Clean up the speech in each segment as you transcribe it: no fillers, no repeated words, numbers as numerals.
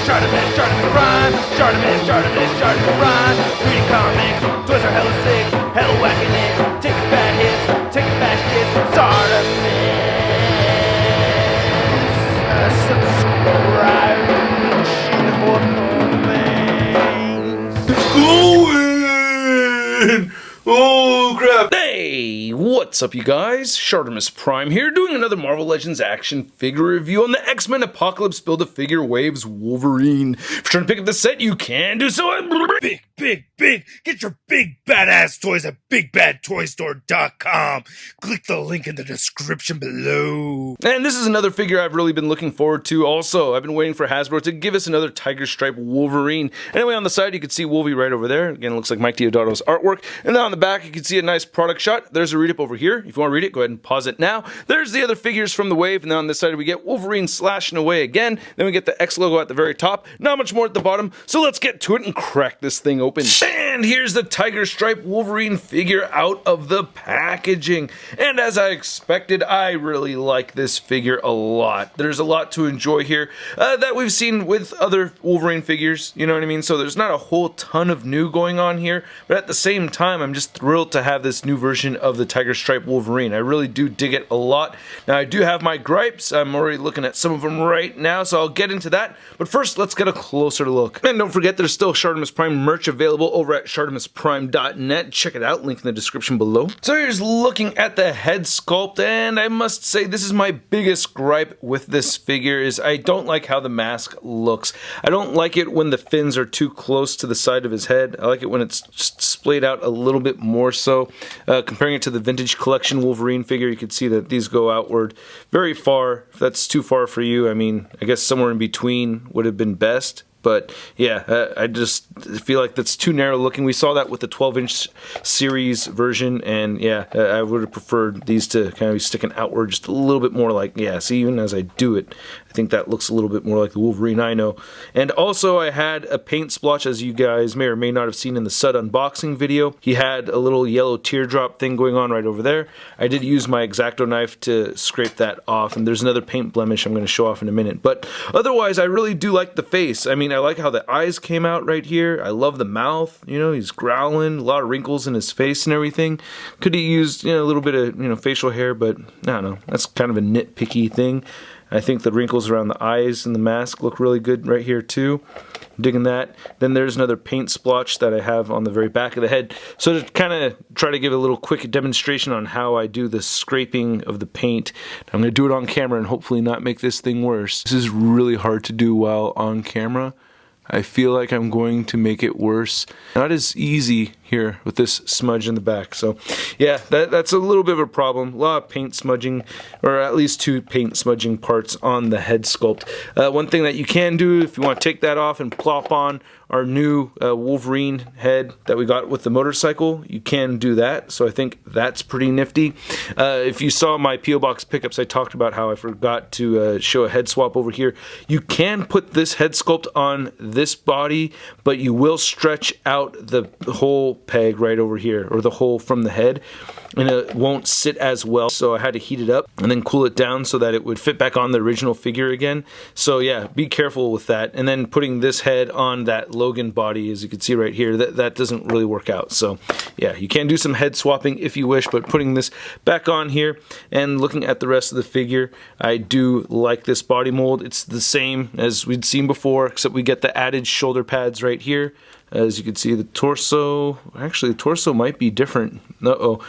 ShartimusPrime. Reading comics, toys are hella sick, hella whacking it, taking bad hits, taking back hits. Going! Oh crap! Hey, what's up you guys? ShartimusPrime here, doing another Marvel Legends action figure review on the X-Men Apocalypse Build-A-Figure Waves Wolverine. If you're trying to pick up the set, you can do so at Big! Get your big badass toys at BigBadToyStore.com. Click the link in the description below. And this is another figure I've really been looking forward to also. I've been waiting for Hasbro to give us another Tiger Stripe Wolverine. Anyway, on the side you can see Wolvie right over there. Again, it looks like Mike Deodato's artwork. And then on the back you can see a nice product shot. There's a read-up over here. If you want to read it, go ahead and pause it now. There's the other figures from the wave. And then on this side we get Wolverine slashing away again. Then we get the X logo at the very top. Not much more at the bottom. So let's get to it and crack this thing open. And here's the Tiger Stripe Wolverine figure out of the packaging. And as I expected, I really like this figure a lot. There's a lot to enjoy here that we've seen with other Wolverine figures, you know what I mean? So there's not a whole ton of new going on here, but at the same time, I'm just thrilled to have this new version of the Tiger Stripe Wolverine. I really do dig it a lot. Now, I do have my gripes. I'm already looking at some of them right now, so I'll get into that. But first, let's get a closer look. And don't forget, there's still Shartimus Prime merch available over at ShartimusPrime.net. Check it out, link in the description below. So here's looking at the head sculpt, and I must say this is my biggest gripe with this figure is I don't like how the mask looks. I don't like it when the fins are too close to the side of his head. I like it when it's just splayed out a little bit more so. Comparing it to the Vintage Collection Wolverine figure, you can see that these go outward very far. If that's too far for you, I mean, I guess somewhere in between would have been best. But yeah, I just feel like that's too narrow looking. We saw that with the 12-inch series version, and yeah, I would have preferred these to kind of be sticking outward just a little bit more like, yeah, see, even as I do it, I think that looks a little bit more like the Wolverine I know. And also I had a paint splotch, as you guys may or may not have seen in the Sud unboxing video. He had a little yellow teardrop thing going on right over there. I did use my X-Acto knife to scrape that off, and there's another paint blemish I'm going to show off in a minute. But otherwise, I really do like the face. I mean, I like how the eyes came out right here. I love the mouth. You know, he's growling. A lot of wrinkles in his face and everything. Could he use, you know, a little bit of, you know, facial hair, but I don't know. That's kind of a nitpicky thing. I think the wrinkles around the eyes and the mask look really good right here too. Digging that. Then there's another paint splotch that I have on the very back of the head. So to kind of try to give a little quick demonstration on how I do the scraping of the paint, I'm going to do it on camera and hopefully not make this thing worse. This is really hard to do while on camera. I feel like I'm going to make it worse. Not as easy here with this smudge in the back. So yeah, that's a little bit of a problem. A lot of paint smudging, or at least two paint smudging parts on the head sculpt. One thing that you can do if you want to take that off and plop on our new Wolverine head that we got with the motorcycle, you can do that. So I think that's pretty nifty. If you saw my P.O. Box pickups, I talked about how I forgot to show a head swap over here. You can put this head sculpt on this body, but you will stretch out the whole peg right over here, or the hole from the head, and it won't sit as well. So I had to heat it up and then cool it down so that it would fit back on the original figure again. So yeah, be careful with that. And then putting this head on that Logan body, as you can see right here, that doesn't really work out. So yeah, you can do some head swapping if you wish, but putting this back on here and looking at the rest of the figure, I do like this body mold. It's the same as we'd seen before, except we get the added shoulder pads right here. As you can see, the torso, actually the torso might be different. Nope,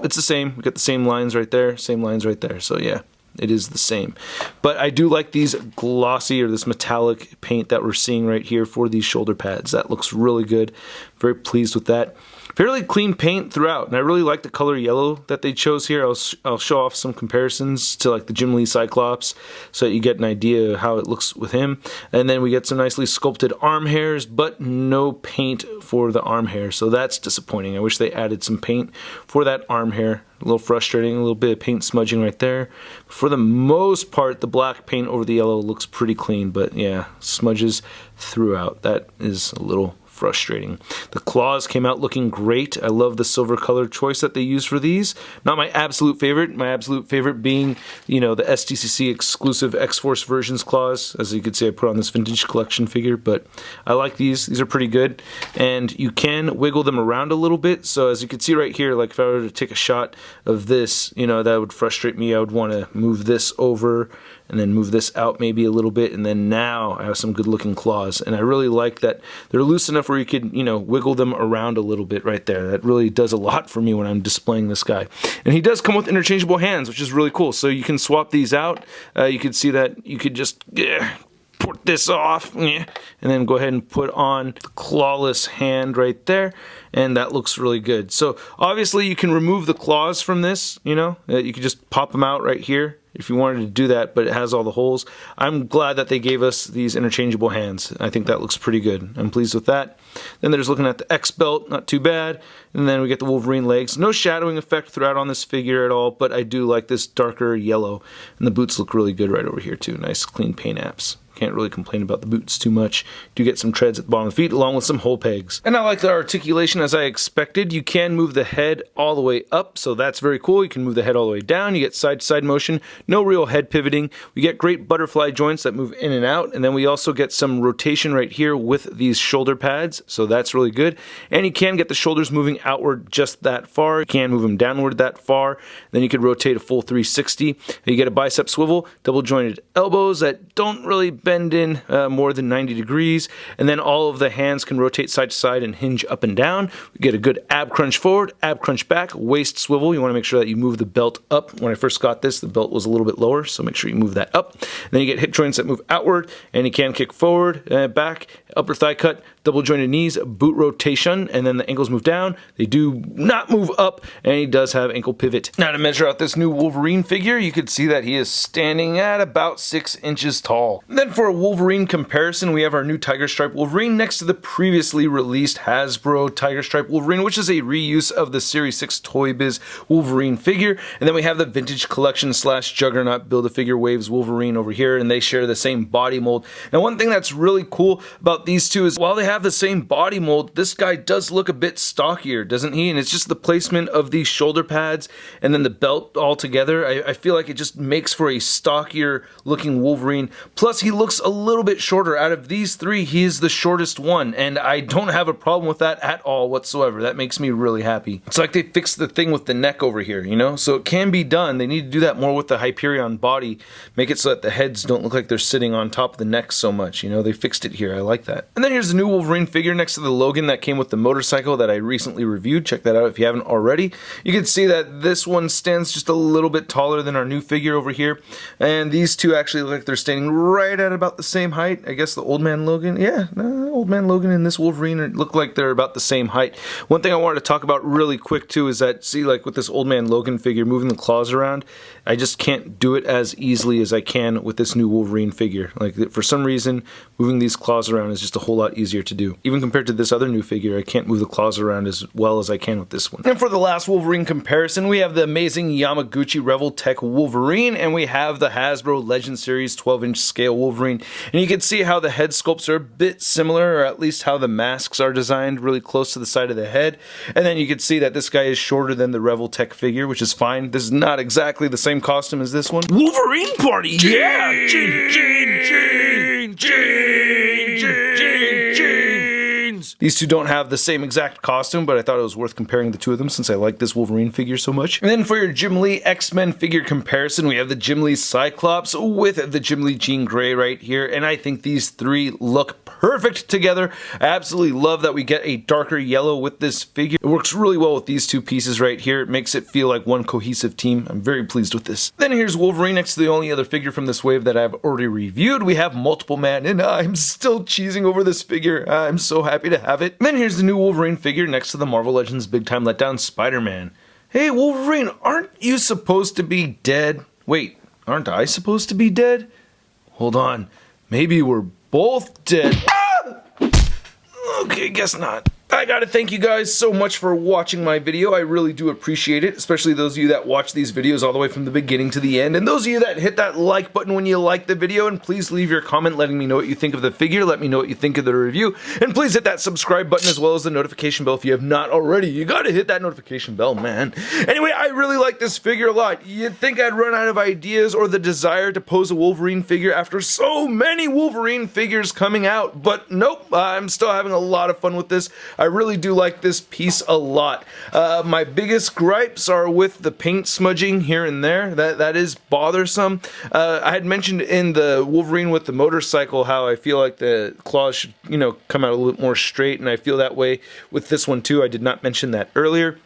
it's the same. We got the same lines right there, same lines right there. So yeah, it is the same. But I do like these glossy, or this metallic paint that we're seeing right here for these shoulder pads. That looks really good. Very pleased with that. Fairly clean paint throughout, and I really like the color yellow that they chose here. I'll show off some comparisons to like the Jim Lee Cyclops so that you get an idea of how it looks with him. And then we get some nicely sculpted arm hairs, but no paint for the arm hair, so that's disappointing. I wish they added some paint for that arm hair. A little frustrating, a little bit of paint smudging right there. For the most part, the black paint over the yellow looks pretty clean, but yeah, smudges throughout. That is a little frustrating. The claws came out looking great. I love the silver color choice that they used for these. Not my absolute favorite. My absolute favorite being, you know, the STCC exclusive X-Force versions claws. As you can see, I put on this vintage collection figure, but I like these. These are pretty good. And you can wiggle them around a little bit. So as you can see right here, like if I were to take a shot of this, you know, that would frustrate me. I would want to move this over and then move this out maybe a little bit, and then now I have some good looking claws. And I really like that they're loose enough where you could, you know, wiggle them around a little bit right there. That really does a lot for me when I'm displaying this guy. And he does come with interchangeable hands, which is really cool. So you can swap these out. You can see that you could just put this off and then go ahead and put on the clawless hand right there, and that looks really good. So obviously you can remove the claws from this, you know, you can just pop them out right here if you wanted to do that, but it has all the holes. I'm glad that they gave us these interchangeable hands. I think that looks pretty good. I'm pleased with that. Then there's looking at the X belt, not too bad. And then we get the Wolverine legs. No shadowing effect throughout on this figure at all, but I do like this darker yellow. And the boots look really good right over here too. Nice clean paint apps. Can't really complain about the boots too much. Do get some treads at the bottom of the feet along with some hole pegs. And I like the articulation as I expected. You can move the head all the way up, so that's very cool. You can move the head all the way down. You get side to side motion. No real head pivoting. We get great butterfly joints that move in and out, and then we also get some rotation right here with these shoulder pads, so that's really good. And you can get the shoulders moving outward just that far. You can move them downward that far. Then you could rotate a full 360. You get a bicep swivel, double jointed elbows that don't really bend in more than 90 degrees, and then all of the hands can rotate side to side and hinge up and down. We get a good ab crunch forward, ab crunch back, waist swivel. You want to make sure that you move the belt up. When I first got this, the belt was a little bit lower, so make sure you move that up. And then you get hip joints that move outward, and you can kick forward, back, upper thigh cut, double jointed knees, boot rotation, and then the ankles move down. They do not move up, and he does have ankle pivot. Now to measure out this new Wolverine figure, you can see that he is standing at about 6 inches tall. And then for a Wolverine comparison, we have our new Tiger Stripe Wolverine next to the previously released Hasbro Tiger Stripe Wolverine, which is a reuse of the Series 6 Toy Biz Wolverine figure. And then we have the Vintage Collection / Juggernaut Build-A-Figure Waves Wolverine over here, and they share the same body mold. Now one thing that's really cool about these two is while they have the same body mold, this guy does look a bit stockier, doesn't he? And it's just the placement of these shoulder pads and then the belt all together. I feel like it just makes for a stockier looking Wolverine. Plus he looks a little bit shorter. Out of these three, he is the shortest one, and I don't have a problem with that at all whatsoever. That makes me really happy. It's like they fixed the thing with the neck over here, you know? So it can be done. They need to do that more with the Hyperion body. Make it so that the heads don't look like they're sitting on top of the neck so much, you know? They fixed it here. I like that. And then here's the new Wolverine figure next to the Logan that came with the motorcycle that I recently reviewed. Check that out if you haven't already. You can see that this one stands just a little bit taller than our new figure over here, and these two actually look like they're standing right at about the same height. I guess the Old Man Logan, Old Man Logan and this Wolverine look like they're about the same height. One thing I wanted to talk about really quick too is that, see, like with this Old Man Logan figure, moving the claws around, I just can't do it as easily as I can with this new Wolverine figure. Like, for some reason, moving these claws around is just a whole lot easier to do. Even compared to this other new figure, I can't move the claws around as well as I can with this one. And for the last Wolverine comparison, we have the amazing Yamaguchi Revel Tech Wolverine, and we have the Hasbro Legend Series 12-inch scale Wolverine. And you can see how the head sculpts are a bit similar, or at least how the masks are designed really close to the side of the head. And then you can see that this guy is shorter than the Revel Tech figure, which is fine. This is not exactly the same costume as this one. Wolverine party! Yeah! These two don't have the same exact costume, but I thought it was worth comparing the two of them since I like this Wolverine figure so much. And then for your Jim Lee X-Men figure comparison, we have the Jim Lee Cyclops with the Jim Lee Jean Grey right here, and I think these three look perfect together. I absolutely love that we get a darker yellow with this figure. It works really well with these two pieces right here. It makes it feel like one cohesive team. I'm very pleased with this. Then here's Wolverine next to the only other figure from this wave that I've already reviewed. We have Multiple Man, and I'm still cheesing over this figure. I'm so happy to have it. And then here's the new Wolverine figure next to the Marvel Legends Big Time Letdown Spider-Man. Hey Wolverine, aren't you supposed to be dead? Wait, aren't I supposed to be dead? Hold on, maybe we're both dead. Ah! Okay, guess not. I gotta thank you guys so much for watching my video. I really do appreciate it, especially those of you that watch these videos all the way from the beginning to the end, and those of you that hit that like button when you like the video, and please leave your comment letting me know what you think of the figure, let me know what you think of the review, and please hit that subscribe button as well as the notification bell if you have not already. You gotta hit that notification bell, man. Anyway, I really like this figure a lot. You'd think I'd run out of ideas or the desire to pose a Wolverine figure after so many Wolverine figures coming out, but nope, I'm still having a lot of fun with this. I really do like this piece a lot. My biggest gripes are with the paint smudging here and there. That is bothersome. I had mentioned in the Wolverine with the motorcycle how I feel like the claws should, come out a little more straight, and I feel that way with this one too. I did not mention that earlier.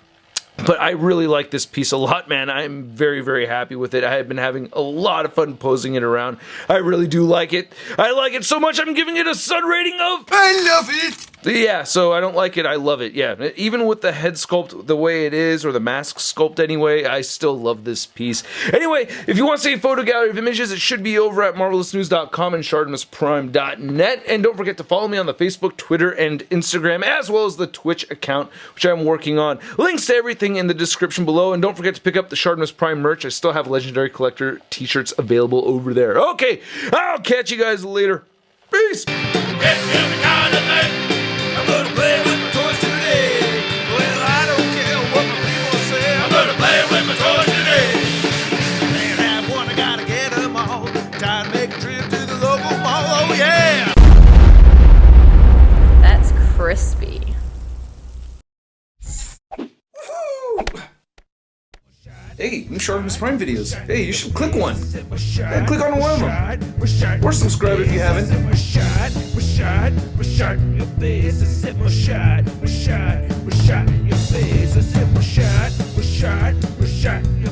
But I really like this piece a lot, man. I'm very, very happy with it. I have been having a lot of fun posing it around. I really do like it. I like it so much I'm giving it a Sun rating of... I love it! Yeah, so I don't like it, I love it, yeah. Even with the head sculpt the way it is, or the mask sculpt anyway, I still love this piece. Anyway, if you want to see a photo gallery of images, it should be over at marvelousnews.com and ShartimusPrime.net. And don't forget to follow me on the Facebook, Twitter, and Instagram, as well as the Twitch account, which I'm working on. Links to everything in the description below, and don't forget to pick up the Shartimus Prime merch. I still have Legendary Collector t-shirts available over there. Okay, I'll catch you guys later. Peace! I'm gonna play with my toys today. Well, I don't care what my people say. I'm gonna play with my toys today. Can't have one, I gotta get them all. Time to make a trip to the local mall. Oh yeah! That's crispy. Hey, new Shartimus Prime videos. Hey, you should click one. Yeah, click on one of them. Or subscribe if you haven't. We're shot in your face. I said we're shot in your face. I said we're shot in your